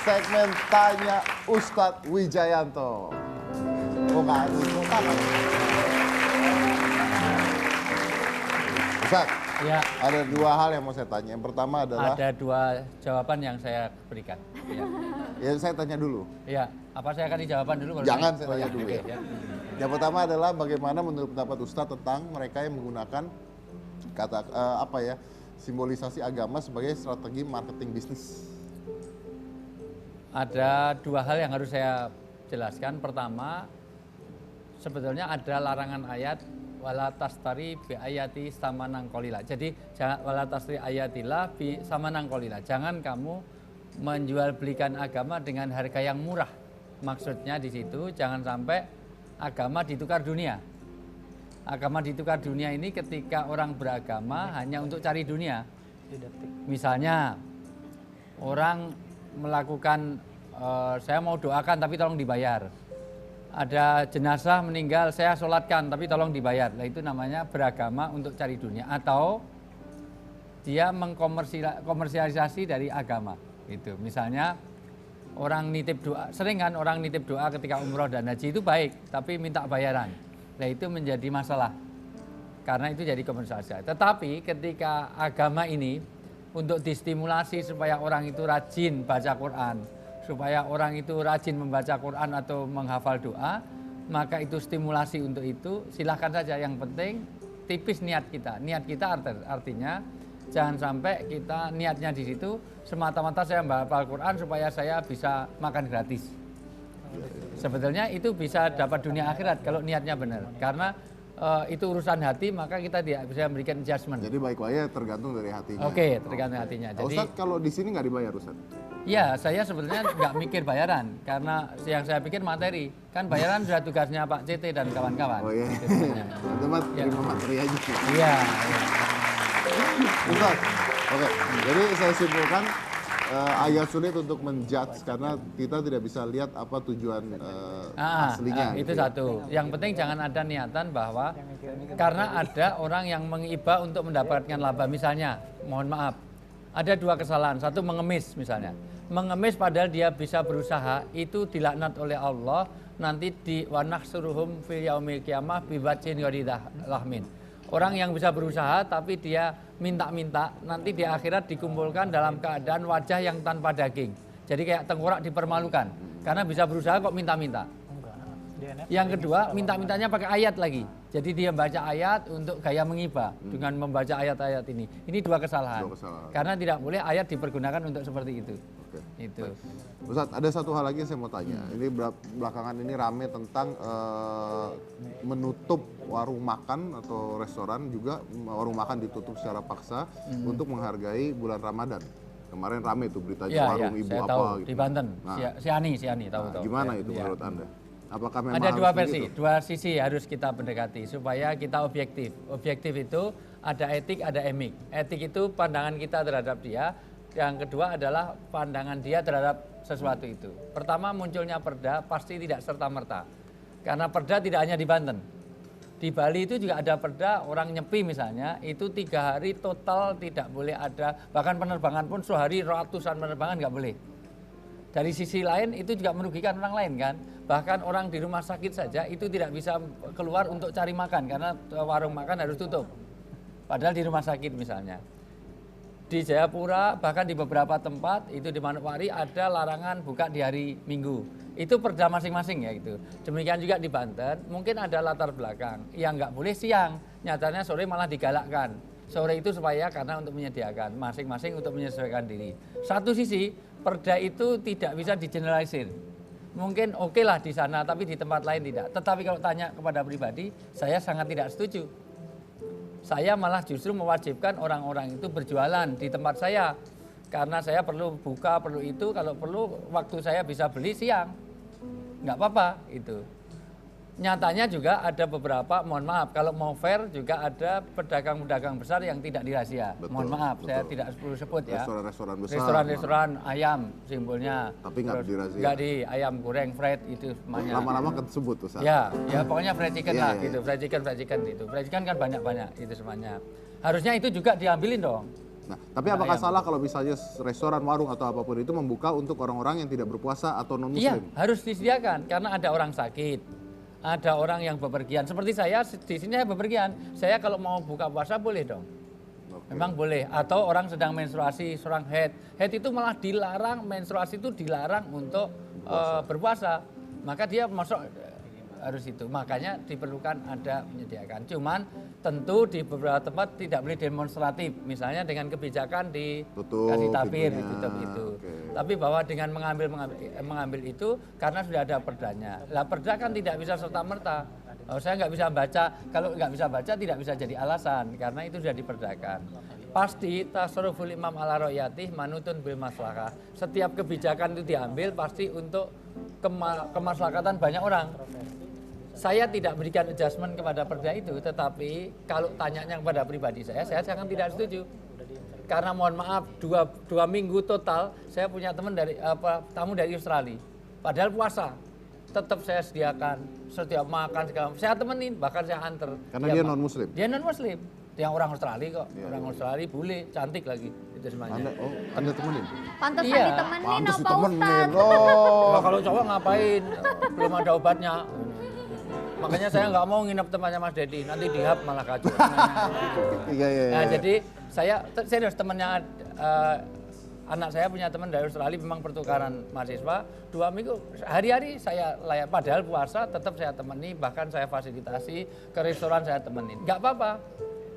segmen Tanya Ustadz Wijayanto. Ustadz, Ya, ada dua hal yang mau saya tanya. Yang pertama adalah, ada dua jawaban yang saya berikan. Ya, ya saya tanya dulu. ya. Apa saya kasih jawaban dulu? Baru Jangan, saya- saya tanya dulu oke, ya. Yang pertama adalah bagaimana menurut pendapat Ustadz tentang mereka yang menggunakan kata simbolisasi agama sebagai strategi marketing bisnis. Ada dua hal yang harus saya jelaskan. Pertama, sebetulnya ada larangan ayat wala tastari bi ayati samanang qalila. Jadi wala tastari ayatillah bi samanang qalila. Jangan kamu menjual belikan agama dengan harga yang murah. Maksudnya di situ jangan sampai agama ditukar dunia. Agama ditukar dunia ini ketika orang beragama hanya untuk cari dunia. Misalnya orang melakukan saya mau doakan tapi tolong dibayar. Ada jenazah meninggal saya sholatkan tapi tolong dibayar. Nah, itu namanya beragama untuk cari dunia. Atau dia mengkomersialisasi dari agama. Itu misalnya orang nitip doa, sering kan orang nitip doa ketika umroh dan haji itu baik, tapi minta bayaran. Nah itu menjadi masalah, karena itu jadi komersialisasi. Tetapi ketika agama ini untuk distimulasi supaya orang itu rajin baca Quran, supaya orang itu rajin membaca Quran atau menghafal doa, maka itu stimulasi untuk itu, silahkan saja. Yang penting tipis niat kita. Niat kita artinya jangan sampai kita niatnya di situ semata-mata saya menghafal Quran supaya saya bisa makan gratis. Sebetulnya itu bisa dapat dunia akhirat kalau niatnya benar. Karena itu urusan hati, maka kita tidak bisa memberikan adjustment. Jadi baik baiknya tergantung dari hatinya. Oke, tergantung hatinya. Jadi Ustadz, kalau di sini nggak dibayar Ustadz? ya, saya sebetulnya nggak mikir bayaran, karena yang saya pikir materi. Kan bayaran sudah tugasnya Pak CT dan kawan-kawan. Oh iya, teman terima materi aja. Iya. Ustadz, oke. Jadi saya simpulkan agak sulit untuk menjudge karena kita tidak bisa lihat apa tujuan aslinya. Itu gitu ya. satu. Yang penting jangan ada niatan bahwa karena ada orang yang mengiba untuk mendapatkan laba. Misalnya, mohon maaf, ada dua kesalahan. Satu mengemis misalnya. Mengemis padahal dia bisa berusaha, itu dilaknat oleh Allah. Nanti di wanahsuruhum fil yaumil qiyamah biwajhin ghairillah lahmin. Orang yang bisa berusaha tapi dia minta-minta, nanti di akhirat dikumpulkan dalam keadaan wajah yang tanpa daging. Jadi kayak tengkorak dipermalukan, karena bisa berusaha kok minta-minta. Yang kedua, minta-mintanya pakai ayat lagi. Jadi dia baca ayat untuk gaya mengiba dengan membaca ayat-ayat ini. Ini dua kesalahan. Karena tidak boleh ayat dipergunakan untuk seperti itu. Oke. Itu. Ustadz, ada satu hal lagi yang saya mau tanya. Ini belakangan ini rame tentang menutup warung makan atau restoran juga, warung makan ditutup secara paksa untuk menghargai bulan Ramadan. Kemarin rame tuh beritanya warung ibu saya apa tahu, gitu. di Banten, Nah, Siani tahu. gimana itu Ya. menurut Anda? Apakah memang Ada harus dua versi, begitu? dua sisi harus kita pendekati supaya kita objektif. Objektif itu ada etik, ada emik. Etik itu pandangan kita terhadap dia. Yang kedua adalah pandangan dia terhadap sesuatu itu. Pertama, munculnya perda pasti tidak serta-merta. Karena perda tidak hanya di Banten. Di Bali itu juga ada perda, orang nyepi misalnya, itu 3 hari total tidak boleh ada, bahkan penerbangan pun sehari ratusan penerbangan nggak boleh. Dari sisi lain itu juga merugikan orang lain kan. Bahkan orang di rumah sakit saja itu tidak bisa keluar untuk cari makan karena warung makan harus tutup. Padahal di rumah sakit misalnya. Di Jayapura bahkan di beberapa tempat itu di Manokwari ada larangan buka di hari Minggu. Itu perda masing-masing ya gitu. Demikian juga di Banten mungkin ada latar belakang yang nggak boleh siang. Nyatanya sore malah digalakkan. Sore itu supaya karena untuk menyediakan masing-masing untuk menyesuaikan diri. Satu sisi perda itu tidak bisa digeneralisir. Mungkin oke lah di sana tapi di tempat lain tidak. Tetapi kalau tanya kepada pribadi saya sangat tidak setuju. Saya malah justru mewajibkan orang-orang itu berjualan di tempat saya. Karena saya perlu buka, perlu itu, kalau perlu waktu saya bisa beli siang. Nggak apa-apa itu. Nyatanya juga ada beberapa, mohon maaf, kalau mau fair juga ada pedagang-pedagang besar yang tidak dirahasia. Mohon maaf, saya tidak perlu sebut ya. Restoran-restoran besar. Restoran-restoran ayam simbolnya. Tapi nggak dirazia. Nggak di ayam goreng fried itu semuanya. Lama-lama kesebut tuh Ustadz. Ya pokoknya fried chicken lah gitu, Iya. fried chicken itu. Fried chicken kan banyak-banyak itu semuanya. Harusnya itu juga diambilin dong. Nah, tapi apakah salah kalau misalnya restoran, warung atau apapun itu membuka untuk orang-orang yang tidak berpuasa atau non Iya, muslim? harus disediakan karena ada orang sakit, ada orang yang bepergian. Seperti saya di sini saya bepergian. Saya kalau mau buka puasa boleh dong. Oke. Memang boleh. Atau orang sedang menstruasi, seorang head. Head itu malah dilarang, menstruasi itu dilarang untuk berpuasa. Maka dia masuk harus itu. Makanya diperlukan ada menyediakan. Cuman tentu di beberapa tempat tidak boleh demonstratif. Misalnya dengan kebijakan dikasih tabir, pintunya. ditutup itu. Oke. Tapi bahwa dengan mengambil itu karena sudah ada perdanya. Lah perda kan tidak bisa serta-merta. Saya nggak bisa baca, kalau nggak bisa baca tidak bisa jadi alasan karena itu sudah diperdakan. Pasti tasarruful imam ala ro'yatih manutun bil maslahah. Setiap kebijakan itu diambil pasti untuk kemaslahatan banyak orang. Saya tidak berikan adjustment kepada perda itu, tetapi kalau tanyanya kepada pribadi saya sangat tidak setuju. Karena mohon maaf, dua minggu total saya punya teman tamu dari Australia. Padahal puasa, tetap saya sediakan setiap makan segala. Saya temenin, bahkan saya anter. Karena dia non muslim. Dia non muslim. Dia orang Australia kok. Orang Australia bule, cantik lagi. Itu semuanya. Anda temenin? Pantesan Iya. ditemenin Pantes apa ditemenin. Ustadz? Oh. Nah, kalau cowok ngapain? Belum ada obatnya. Makanya saya nggak mau nginep tempatnya Mas Dedi, nanti dihap malah kacau. Iya. Nah, jadi saya serius temannya anak saya punya teman dari Australia memang pertukaran mahasiswa 2 minggu hari-hari saya layak, padahal puasa tetap saya temani, bahkan saya fasilitasi ke restoran saya temenin. Nggak apa-apa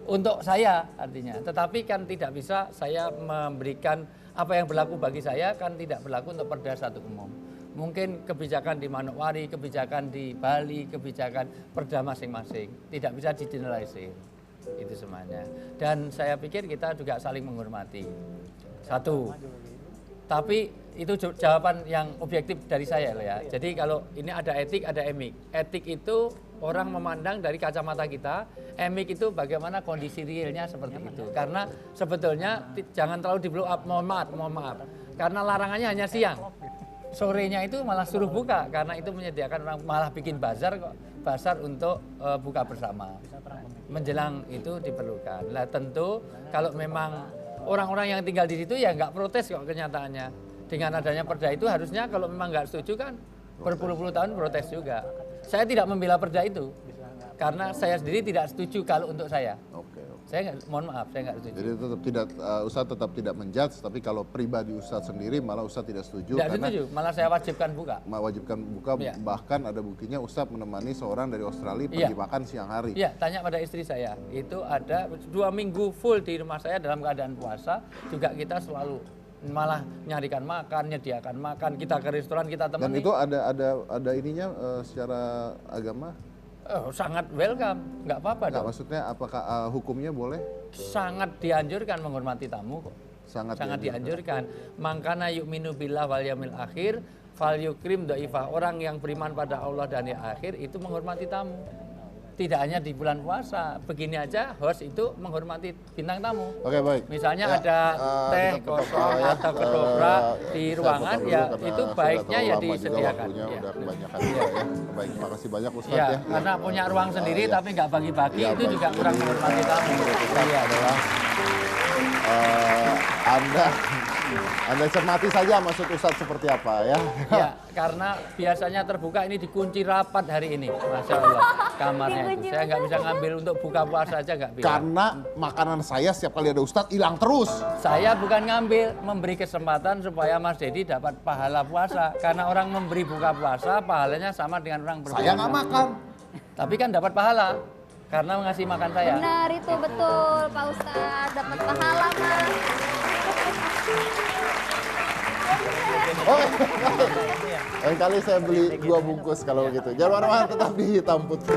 untuk saya artinya, tetapi kan tidak bisa saya memberikan apa yang berlaku bagi saya kan tidak berlaku untuk perda satu umum. Mungkin kebijakan di Manokwari, kebijakan di Bali, kebijakan perda masing-masing. Tidak bisa digeneralisir. Itu semuanya. Dan saya pikir kita juga saling menghormati. Satu. Tapi itu jawaban yang objektif dari saya loh ya. Jadi kalau ini ada etik, ada emik. Etik itu orang memandang dari kacamata kita. Emik itu bagaimana kondisi realnya seperti itu. Karena sebetulnya jangan terlalu di blow up. Mohon maaf. Karena larangannya hanya siang. Sorenya itu malah suruh buka karena itu menyediakan orang, malah bikin bazar kok, bazar untuk buka bersama. Menjelang itu diperlukan. Lah tentu kalau memang orang-orang yang tinggal di situ ya nggak protes kok kenyataannya. Dengan adanya perda itu harusnya kalau memang nggak setuju kan berpuluh-puluh tahun protes juga. Saya tidak membela perda itu karena saya sendiri tidak setuju kalau untuk saya. Oke. Saya nggak, mohon maaf, saya nggak setuju. Jadi tetap tidak Ustadz tetap tidak menjudge, tapi kalau pribadi Ustadz sendiri malah Ustadz tidak setuju Tidak karena setuju, malah saya wajibkan buka. mewajibkan buka, Iya. bahkan ada buktinya Ustadz menemani seorang dari Australia pergi makan siang hari. Iya, tanya pada istri saya. Itu ada 2 minggu full di rumah saya dalam keadaan puasa. Juga kita selalu malah nyarikan makan, nyediakan makan. Kita ke restoran, kita temani. Dan itu ada ininya secara agama? Sangat welcome, nggak apa-apa Nggak, dong. maksudnya apakah hukumnya boleh? Sangat dianjurkan menghormati tamu kok. Sangat dianjurkan. Mangkana yu'minu billah wal yaumil akhir fal yukrim dhaifah. Orang yang beriman pada Allah dan yang akhir itu menghormati tamu. Tidak hanya di bulan puasa, begini aja host itu menghormati bintang tamu. Oke, baik. Misalnya Ya, ada teh kita tutup kosong ya. atau ketoprak di Saya ruangan potong ya dulu karena itu sudah baiknya terlalu ya lama juga disediakan. waktunya, Ya. udah kebanyakan juga ya. Baik, terima kasih banyak Ustadz Ya, ya. karena punya ruang sendiri tapi nggak bagi-bagi Ya, itu baik. juga kurang menghormati tamu. Iya. Adalah Anda cermati saja maksud Ustadz seperti apa ya. Ya, karena biasanya terbuka ini dikunci rapat hari ini, masya Allah kamarnya itu. Saya nggak bisa ngambil untuk buka puasa aja nggak bisa. Karena makanan saya setiap kali ada Ustadz hilang terus. Saya bukan ngambil, memberi kesempatan supaya Mas Dedi dapat pahala puasa. Karena orang memberi buka puasa pahalanya sama dengan orang berpuasa. Saya nggak makan. Tapi kan dapat pahala karena ngasih makan saya. Benar itu betul Pak Ustadz, dapat pahala Mas. Lain kali saya beli 2 bungkus kalau begitu. Jangan marah-marah, tetap di Hitam Putih.